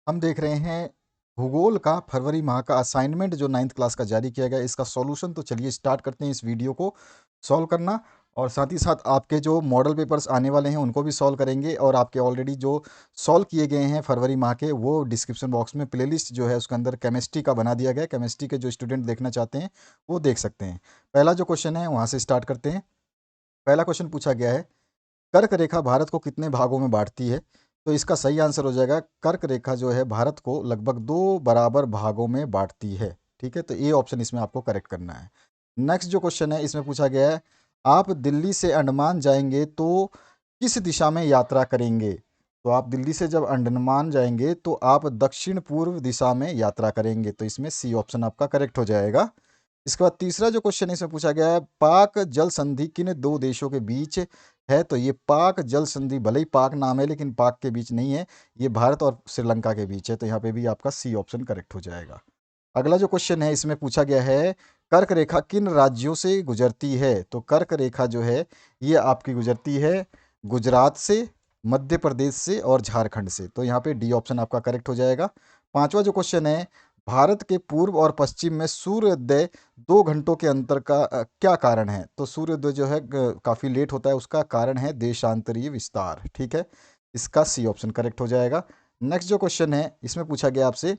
हम देख रहे हैं भूगोल का फरवरी माह का असाइनमेंट जो 9th क्लास का जारी किया गया, इसका सॉल्यूशन। तो चलिए स्टार्ट करते हैं इस वीडियो को सॉल्व करना। और साथ ही साथ आपके जो मॉडल पेपर्स आने वाले हैं उनको भी सॉल्व करेंगे, और आपके ऑलरेडी जो सॉल्व किए गए हैं फरवरी माह के, वो डिस्क्रिप्शन बॉक्स में प्लेलिस्ट जो है उसके अंदर केमिस्ट्री का बना दिया गया है। केमिस्ट्री के जो स्टूडेंट देखना चाहते हैं वो देख सकते हैं। पहला जो क्वेश्चन है वहाँ से स्टार्ट करते हैं। पहला क्वेश्चन पूछा गया है, कर्क रेखा भारत को कितने भागों में बांटती है? तो इसका सही आंसर हो जाएगा, कर्क रेखा जो है भारत को लगभग 2 बराबर भागों में बांटती है। ठीक है, तो ये ऑप्शन इसमें आपको करेक्ट करना है। नेक्स्ट जो क्वेश्चन है इसमें पूछा गया है, आप दिल्ली से अंडमान जाएंगे तो किस दिशा में यात्रा करेंगे? तो आप दिल्ली से जब अंडमान जाएंगे तो आप दक्षिण पूर्व दिशा में यात्रा करेंगे। तो इसमें सी ऑप्शन आपका करेक्ट हो जाएगा। इसके बाद तीसरा जो क्वेश्चन इसमें पूछा गया है, पाक जल संधि किन दो देशों के बीच है? तो ये पाक जल संधि, भले ही पाक नाम है लेकिन पाक के बीच नहीं है, ये भारत और श्रीलंका के बीच है। तो यहाँ पे भी आपका सी ऑप्शन करेक्ट हो जाएगा। अगला जो क्वेश्चन है इसमें पूछा गया है, कर्क रेखा किन राज्यों से गुजरती है? तो कर्क रेखा जो है ये आपकी गुजरती है गुजरात से, मध्य प्रदेश से और झारखंड से। तो यहाँ पे डी ऑप्शन आपका करेक्ट हो जाएगा। पांचवा जो क्वेश्चन है, भारत के पूर्व और पश्चिम में सूर्योदय 2 घंटों के अंतर का क्या कारण है? तो सूर्योदय जो है काफ़ी लेट होता है, उसका कारण है देशांतरीय विस्तार। ठीक है, इसका सी ऑप्शन करेक्ट हो जाएगा। नेक्स्ट जो क्वेश्चन है इसमें पूछा गया आपसे,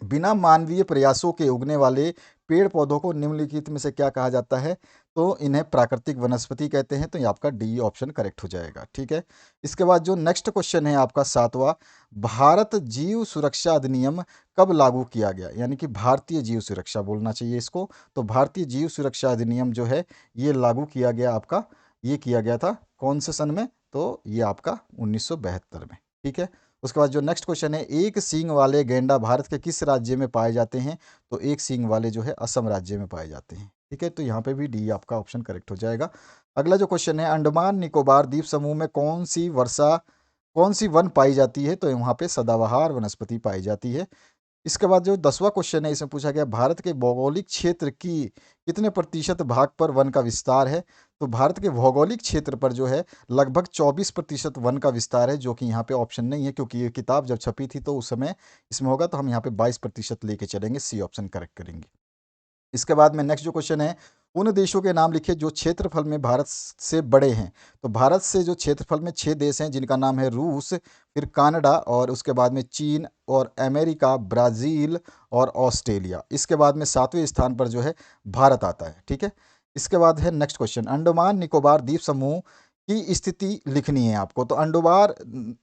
बिना मानवीय प्रयासों के उगने वाले पेड़ पौधों को निम्नलिखित में से क्या कहा जाता है? तो इन्हें प्राकृतिक वनस्पति कहते हैं। तो ये आपका डी ऑप्शन करेक्ट हो जाएगा। ठीक है, इसके बाद जो नेक्स्ट क्वेश्चन है आपका सातवां, भारत जीव सुरक्षा अधिनियम कब लागू किया गया? यानी कि भारतीय जीव सुरक्षा बोलना चाहिए इसको। तो भारतीय जीव सुरक्षा अधिनियम जो है ये लागू किया गया आपका, ये किया गया था कौन से सन में? तो ये आपका 1972 में। ठीक है, उसके बाद जो नेक्स्ट क्वेश्चन है, एक सींग वाले गैंडा भारत के किस राज्य में पाए जाते हैं? तो एक सींग वाले जो है असम राज्य में पाए जाते हैं। ठीक है, तो यहाँ पे भी डी आपका ऑप्शन करेक्ट हो जाएगा। अगला जो क्वेश्चन है, अंडमान निकोबार द्वीप समूह में कौन सी वन पाई जाती है? तो वहाँ पे सदाबहार वनस्पति पाई जाती है। इसके बाद जो 10वां क्वेश्चन है इसमें पूछा गया, भारत के भौगोलिक क्षेत्र की कितने प्रतिशत भाग पर वन का विस्तार है? तो भारत के भौगोलिक क्षेत्र पर जो है लगभग 24% वन का विस्तार है, जो कि यहाँ पे ऑप्शन नहीं है, क्योंकि ये किताब जब छपी थी तो उस समय इसमें होगा। तो हम यहाँ पे 22% लेके चलेंगे, सी ऑप्शन करेक्ट करेंगे। इसके बाद में नेक्स्ट जो क्वेश्चन है, उन देशों के नाम लिखे जो क्षेत्रफल में भारत से बड़े हैं। तो भारत से जो क्षेत्रफल में 6 देश हैं जिनका नाम है रूस, फिर कनाडा, और उसके बाद में चीन और अमेरिका, ब्राज़ील और ऑस्ट्रेलिया। इसके बाद में 7वें स्थान पर जो है भारत आता है। ठीक है, इसके बाद है नेक्स्ट क्वेश्चन, अंडमान निकोबार द्वीप समूह की स्थिति लिखनी है आपको। तो अंडमान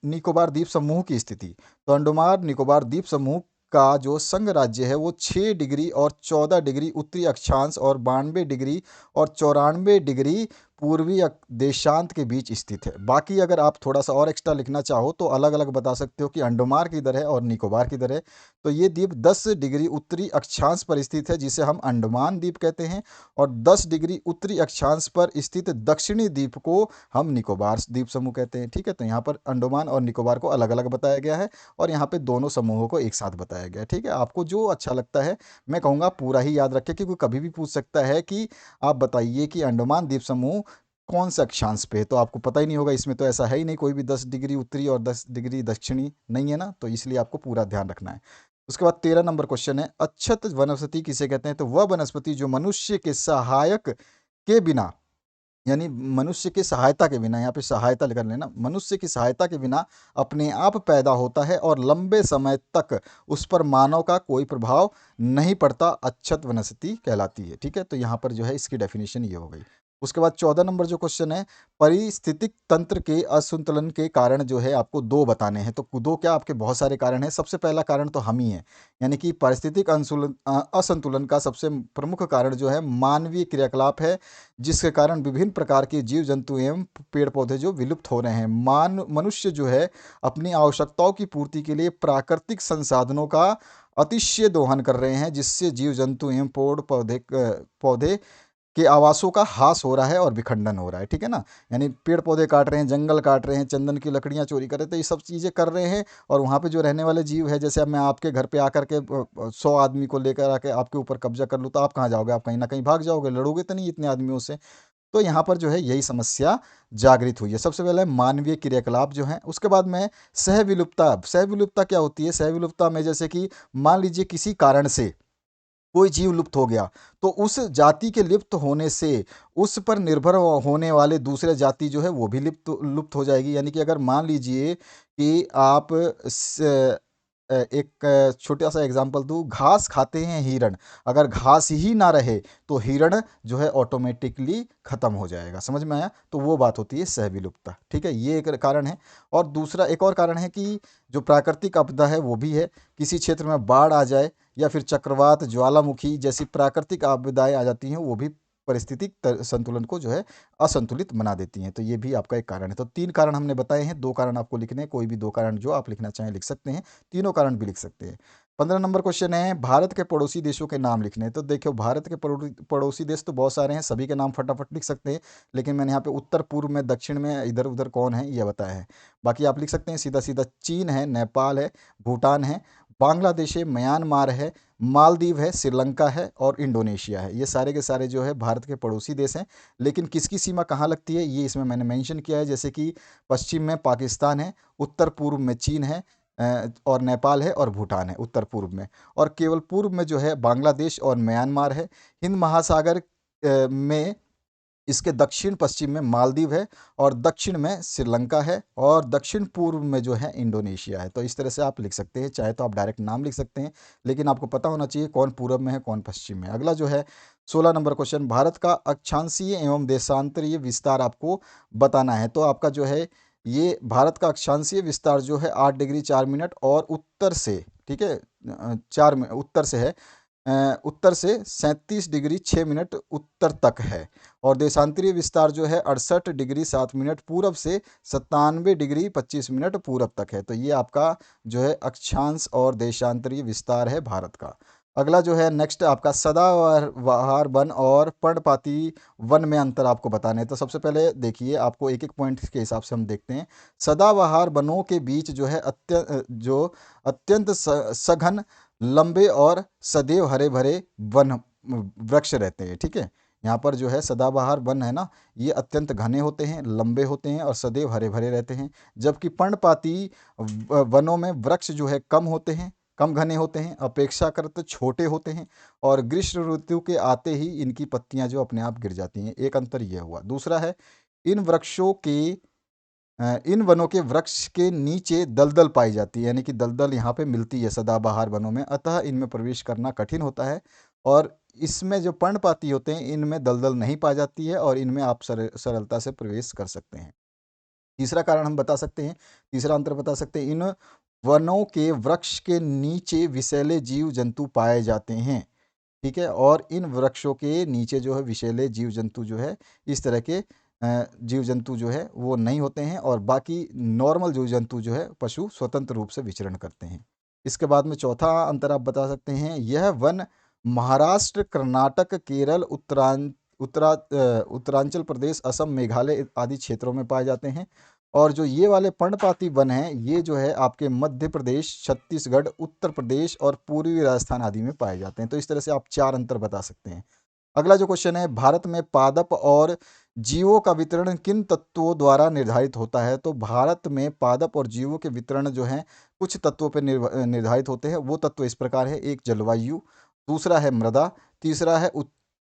निकोबार द्वीप समूह की स्थिति, तो अंडमान निकोबार द्वीप समूह का जो संघ राज्य है वो 6 डिग्री और 14 डिग्री उत्तरी अक्षांश और 92 डिग्री और 94 डिग्री पूर्वी देशांत के बीच स्थित है। बाकी अगर आप थोड़ा सा और एक्स्ट्रा लिखना चाहो तो अलग अलग बता सकते हो कि अंडमान किधर है और निकोबार किधर है। तो ये द्वीप 10 डिग्री उत्तरी अक्षांश पर स्थित है, जिसे हम अंडमान द्वीप कहते हैं, और 10 डिग्री उत्तरी अक्षांश पर स्थित दक्षिणी द्वीप को हम निकोबार द्वीप समूह कहते हैं। ठीक है, तो यहाँ पर अंडमान और निकोबार को अलग अलग बताया गया है, और यहाँ पे दोनों समूहों को एक साथ बताया गया है। ठीक है, आपको जो अच्छा लगता है, मैं कहूँगा पूरा ही याद रखें, क्योंकि कभी भी पूछ सकता है कि आप बताइए कि अंडमान द्वीप समूह कौन से अक्षांश पे है, तो आपको पता ही नहीं होगा। इसमें तो ऐसा है ही नहीं, कोई भी 10 डिग्री उत्तरी और 10 डिग्री दक्षिणी नहीं है ना, तो इसलिए आपको पूरा ध्यान रखना है। उसके बाद 13 नंबर क्वेश्चन है, अक्षत वनस्पति किसे कहते हैं? तो वह वनस्पति जो मनुष्य के सहायक के बिना, यानी मनुष्य की सहायता के बिना, यहाँ पे सहायता कर लेना, मनुष्य की सहायता के बिना अपने आप पैदा होता है और लंबे समय तक उस पर मानव का कोई प्रभाव नहीं पड़ता, अक्षत वनस्पति कहलाती है। ठीक है, तो यहाँ पर जो है इसकी डेफिनेशन ये हो गई। उसके बाद 14 नंबर जो क्वेश्चन है, पारिस्थितिक तंत्र के असंतुलन के कारण जो है आपको दो बताने हैं। तो दो क्या, आपके बहुत सारे कारण हैं। सबसे पहला कारण तो हम ही हैं, यानी कि पारिस्थितिक असंतुलन का सबसे प्रमुख कारण जो है मानवीय क्रियाकलाप है, जिसके कारण विभिन्न प्रकार के जीव जंतु एवं पेड़ पौधे जो विलुप्त हो रहे हैं। मनुष्य जो है अपनी आवश्यकताओं की पूर्ति के लिए प्राकृतिक संसाधनों का अतिशय दोहन कर रहे हैं, जिससे जीव जंतु एवं पौधे के आवासों का ह्रास हो रहा है और विखंडन हो रहा है। ठीक है ना, यानी पेड़ पौधे काट रहे हैं, जंगल काट रहे हैं, चंदन की लकड़ियां चोरी कर रहे हैं, तो ये सब चीज़ें कर रहे हैं। और वहाँ पे जो रहने वाले जीव है, जैसे अब मैं आपके घर पे आकर के 100 आदमी को लेकर आके आपके ऊपर कब्जा कर लूँ, तो आप कहाँ जाओगे? आप कहीं ना कहीं भाग जाओगे, लड़ोगे तो नहीं इतने आदमियों से। तो यहाँ पर जो है यही समस्या जागृत हुई है। सबसे पहले मानवीय क्रियाकलाप जो हैं, उसके बाद में सहविलुप्तता। सहविलुप्तता क्या होती है? सहविलुप्तता में जैसे कि मान लीजिए किसी कारण से कोई जीव लुप्त हो गया, तो उस जाति के लुप्त होने से उस पर निर्भर होने वाले दूसरे जाति जो है वो भी लुप्त लुप्त हो जाएगी। यानी कि अगर मान लीजिए कि आप एक छोटा सा एग्जांपल दूँ, घास खाते हैं हिरण, अगर घास ही ना रहे तो हिरण जो है ऑटोमेटिकली खत्म हो जाएगा। समझ में आया? तो वो बात होती है सहविलुप्तता। ठीक है, ये एक कारण है। और दूसरा एक और कारण है कि जो प्राकृतिक आपदा है वो भी है। किसी क्षेत्र में बाढ़ आ जाए या फिर चक्रवात, ज्वालामुखी जैसी प्राकृतिक आपदाएं आ जाती हैं, वो भी पारिस्थितिक संतुलन को जो है असंतुलित बना देती हैं। तो ये भी आपका एक कारण है। तो 3 कारण हमने बताए हैं, 2 कारण आपको लिखने हैं, कोई भी 2 कारण जो आप लिखना चाहें लिख सकते हैं, तीनों कारण भी लिख सकते हैं। 15 नंबर क्वेश्चन है, भारत के पड़ोसी देशों के नाम लिखने हैं। तो देखो, भारत के पड़ोसी देश तो बहुत सारे हैं, सभी के नाम फटाफट लिख सकते हैं, लेकिन मैंने यहाँ पे उत्तर पूर्व में, दक्षिण में, इधर उधर कौन है ये बताया है। बाकी आप लिख सकते हैं सीधा सीधा, चीन है, नेपाल है, भूटान है, बांग्लादेश है, म्यांमार है, मालदीव है, श्रीलंका है और इंडोनेशिया है। ये सारे के सारे जो है भारत के पड़ोसी देश हैं। लेकिन किसकी सीमा कहाँ लगती है ये इसमें मैंने मेंशन किया है। जैसे कि पश्चिम में पाकिस्तान है, उत्तर पूर्व में चीन है, और नेपाल है और भूटान है उत्तर पूर्व में। और केवल पूर्व में जो है बांग्लादेश और म्यांमार है। हिंद महासागर में इसके दक्षिण पश्चिम में मालदीव है, और दक्षिण में श्रीलंका है, और दक्षिण पूर्व में जो है इंडोनेशिया है। तो इस तरह से आप लिख सकते हैं, चाहे तो आप डायरेक्ट नाम लिख सकते हैं, लेकिन आपको पता होना चाहिए कौन पूर्व में है कौन पश्चिम में है। अगला जो है 16 नंबर क्वेश्चन, भारत का अक्षांशीय एवं देशांतरीय विस्तार आपको बताना है। तो आपका जो है ये भारत का अक्षांशीय विस्तार जो है 8 डिग्री 4 मिनट और उत्तर से, ठीक है, 4 उत्तर से है, उत्तर से 37 डिग्री 6 मिनट उत्तर तक है। और देशांतरीय विस्तार जो है 68 डिग्री 7 मिनट पूरब से 97 डिग्री 25 मिनट पूरब तक है। तो ये आपका जो है अक्षांश और देशांतरीय विस्तार है भारत का। अगला जो है नेक्स्ट आपका सदाबहार वन और पर्णपाती वन में अंतर आपको बताने हैं। तो सबसे पहले देखिए, आपको एक एक पॉइंट के हिसाब से हम देखते हैं। सदाबहार वनों के बीच जो है अत्यंत सघन, लंबे और सदैव हरे भरे वन वृक्ष रहते हैं। ठीक है, यहाँ पर जो है सदाबहार वन है ना, ये अत्यंत घने होते हैं, लंबे होते हैं और सदैव हरे भरे रहते हैं। जबकि पर्णपाती वनों में वृक्ष जो है कम होते हैं, कम घने होते हैं, अपेक्षाकृत छोटे होते हैं, और ग्रीष्म ऋतु के आते ही इनकी पत्तियां जो अपने आप गिर जाती हैं। एक अंतर यह हुआ। दूसरा है, इन वृक्षों के इन वनों के वृक्ष के नीचे दलदल पाई जाती है, यानी कि दलदल यहाँ पे मिलती है सदाबहार वनों में, अतः इनमें प्रवेश करना कठिन होता है। और इसमें जो पर्णपाती होते हैं इनमें दलदल नहीं पाई जाती है और इनमें आप सरलता से प्रवेश कर सकते हैं। तीसरा कारण हम बता सकते हैं, तीसरा अंतर बता सकते हैं, इन वनों के वृक्ष के नीचे विषैले जीव जंतु पाए जाते हैं। ठीक है, और इन वृक्षों के नीचे जो है विषैले जीव जंतु जो है, इस तरह के जीव जंतु जो है वो नहीं होते हैं, और बाकी नॉर्मल जीव जंतु जो है पशु स्वतंत्र रूप से विचरण करते हैं। इसके बाद में चौथा अंतर आप बता सकते हैं, यह वन महाराष्ट्र, कर्नाटक, केरल, उत्तरांचल प्रदेश, असम, मेघालय आदि क्षेत्रों में पाए जाते हैं। और जो ये वाले पर्णपाती वन हैं ये जो है आपके मध्य प्रदेश, छत्तीसगढ़, उत्तर प्रदेश और पूर्वी राजस्थान आदि में पाए जाते हैं। तो इस तरह से आप 4 अंतर बता सकते हैं। अगला जो क्वेश्चन है, भारत में पादप और जीवों का वितरण किन तत्वों द्वारा निर्धारित होता है? तो भारत में पादप और जीवों के वितरण जो हैं कुछ तत्वों पर निर्धारित होते हैं। वो तत्व इस प्रकार है, एक जलवायु, दूसरा है मृदा, तीसरा है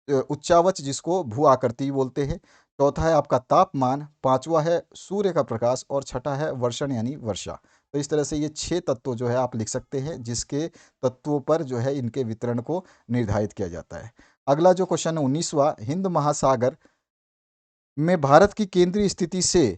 उच्चावच जिसको भू आकृति बोलते हैं, चौथा है आपका तापमान, पांचवा है सूर्य का प्रकाश, और छठा है वर्षण यानी वर्षा। तो इस तरह से ये 6 तत्व जो है आप लिख सकते हैं, जिसके तत्वों पर जो है इनके वितरण को निर्धारित किया जाता है। अगला जो क्वेश्चन है 19वां, हिंद महासागर में भारत की केंद्रीय स्थिति से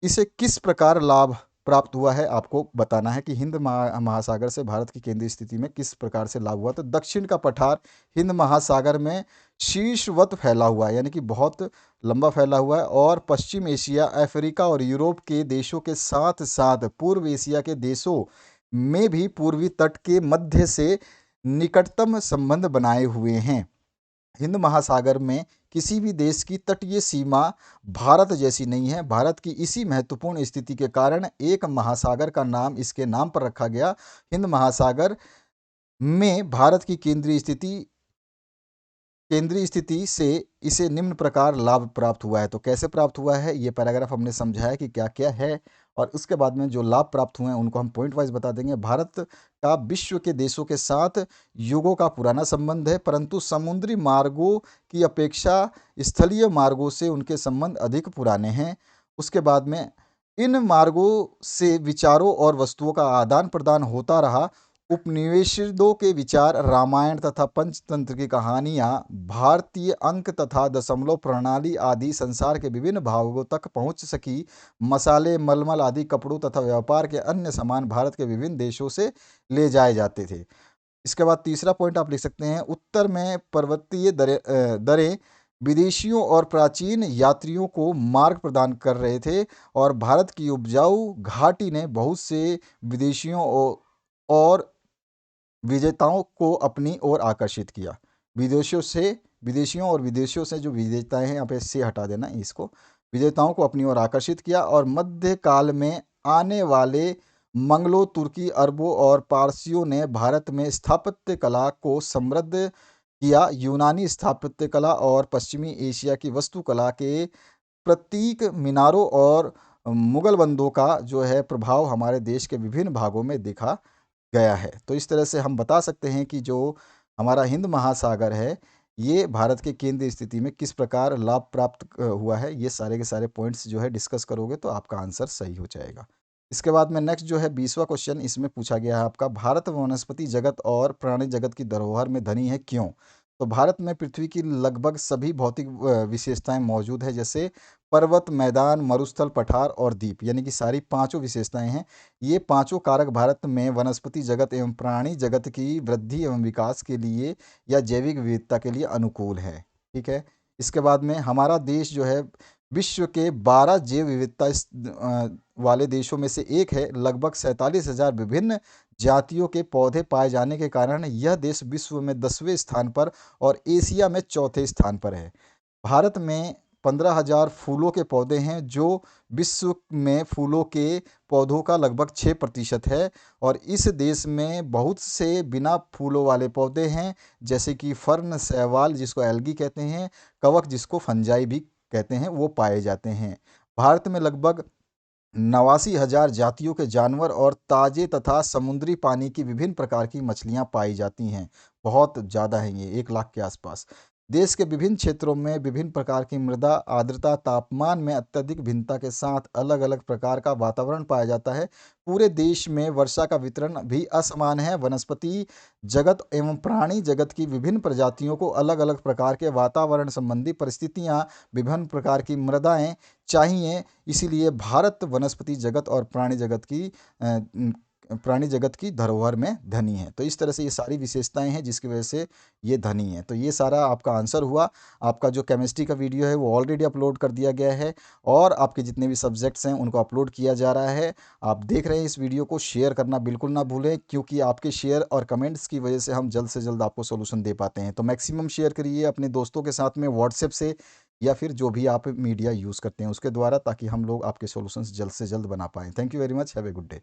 इसे किस प्रकार लाभ प्राप्त हुआ है? आपको बताना है कि हिंद महासागर से भारत की केंद्रीय स्थिति में किस प्रकार से लाभ हुआ। तो दक्षिण का पठार हिंद महासागर में शीर्षवत फैला हुआ है, यानी कि बहुत लंबा फैला हुआ है, और पश्चिम एशिया, अफ्रीका और यूरोप के देशों के साथ साथ पूर्व एशिया के देशों में भी पूर्वी तट के मध्य से निकटतम संबंध बनाए हुए हैं। हिंद महासागर में किसी भी देश की तटीय सीमा भारत जैसी नहीं है। भारत की इसी महत्वपूर्ण स्थिति के कारण एक महासागर का नाम इसके नाम पर रखा गया। हिंद महासागर में भारत की केंद्रीय स्थिति केंद्रीय स्थिति से इसे निम्न प्रकार लाभ प्राप्त हुआ है। तो कैसे प्राप्त हुआ है, ये पैराग्राफ हमने समझाया कि क्या क्या है, और उसके बाद में जो लाभ प्राप्त हुए हैं उनको हम पॉइंट वाइज बता देंगे। भारत का विश्व के देशों के साथ युगों का पुराना संबंध है, परंतु समुद्री मार्गों की अपेक्षा स्थलीय मार्गों से उनके संबंध अधिक पुराने हैं। उसके बाद में इन मार्गों से विचारों और वस्तुओं का आदान प्रदान होता रहा। उपनिवेशों के विचार, रामायण तथा पंचतंत्र की कहानियाँ, भारतीय अंक तथा दशमलव प्रणाली आदि संसार के विभिन्न भागों तक पहुँच सकी। मसाले, मलमल आदि कपड़ों तथा व्यापार के अन्य सामान भारत के विभिन्न देशों से ले जाए जाते थे। इसके बाद तीसरा पॉइंट आप लिख सकते हैं, उत्तर में पर्वतीय दरें विदेशियों और प्राचीन यात्रियों को मार्ग प्रदान कर रहे थे, और भारत की उपजाऊ घाटी ने बहुत से विदेशियों और विजेताओं को अपनी ओर आकर्षित किया। विदेशियों और विदेशियों से जो विजेताएं हैं, यहाँ पे से हटा देना इसको, विजेताओं को अपनी ओर आकर्षित किया, और मध्यकाल में आने वाले मंगलो, तुर्की, अरबों और पारसियों ने भारत में स्थापत्य कला को समृद्ध किया। यूनानी स्थापत्य कला और पश्चिमी एशिया की वास्तुकला के प्रतीक मीनारों और मुगल बंदों का जो है प्रभाव हमारे देश के विभिन्न भागों में दिखा गया है। तो इस तरह से हम बता सकते हैं कि जो हमारा हिंद महासागर है, ये भारत के केंद्रीय स्थिति में किस प्रकार लाभ प्राप्त हुआ है। ये सारे के सारे पॉइंट्स जो है डिस्कस करोगे तो आपका आंसर सही हो जाएगा। इसके बाद में नेक्स्ट जो है 20वां क्वेश्चन, इसमें पूछा गया है आपका, भारत वनस्पति जगत और प्राणी जगत की धरोहर में धनी है, क्यों? तो भारत में पृथ्वी की लगभग सभी भौतिक विशेषताएं मौजूद है, जैसे पर्वत, मैदान, मरुस्थल, पठार और द्वीप, यानी कि सारी पांचों विशेषताएं हैं। ये पांचों कारक भारत में वनस्पति जगत एवं प्राणी जगत की वृद्धि एवं विकास के लिए या जैविक विविधता के लिए अनुकूल है। ठीक है। इसके बाद में हमारा देश जो है विश्व के 12 जैव विविधता वाले देशों में से एक है। लगभग 47,000 विभिन्न जातियों के पौधे पाए जाने के कारण यह देश विश्व में 10वें स्थान पर और एशिया में चौथे स्थान पर है। भारत में 15,000 फूलों के पौधे हैं, जो विश्व में फूलों के पौधों का लगभग 6% है, और इस देश में बहुत से बिना फूलों वाले पौधे हैं, जैसे कि फर्न, शैवाल जिसको एल्गी कहते हैं, कवक जिसको फंजाई भी कहते हैं, वो पाए जाते हैं। भारत में लगभग 89,000 जातियों के जानवर और ताजे तथा समुद्री पानी की विभिन्न प्रकार की मछलियां पाई जाती हैं। बहुत ज़्यादा हैं ये, 1 लाख के आसपास। देश के विभिन्न क्षेत्रों में विभिन्न प्रकार की मृदा, आर्द्रता, तापमान में अत्यधिक भिन्नता के साथ अलग अलग प्रकार का वातावरण पाया जाता है। पूरे देश में वर्षा का वितरण भी असमान है। वनस्पति जगत एवं प्राणी जगत की विभिन्न प्रजातियों को अलग अलग प्रकार के वातावरण संबंधी परिस्थितियां, विभिन्न प्रकार की मृदाएं चाहिए। इसीलिए भारत वनस्पति जगत और प्राणी जगत की धरोहर में धनी है। तो इस तरह से ये सारी विशेषताएं हैं जिसकी वजह से ये धनी है। तो ये सारा आपका आंसर हुआ। आपका जो केमिस्ट्री का वीडियो है वो ऑलरेडी अपलोड कर दिया गया है, और आपके जितने भी सब्जेक्ट्स हैं उनको अपलोड किया जा रहा है। आप देख रहे हैं, इस वीडियो को शेयर करना बिल्कुल ना भूलें, क्योंकि आपके शेयर और कमेंट्स की वजह से हम जल्द से जल्द आपको सोल्यूशन दे पाते हैं। तो मैक्सिमम शेयर करिए अपने दोस्तों के साथ में, व्हाट्सएप से या फिर जो भी आप मीडिया यूज़ करते हैं उसके द्वारा, ताकि हम लोग आपके सॉल्यूशंस जल्द से जल्द बना पाएँ। Thank you very much, have a good day.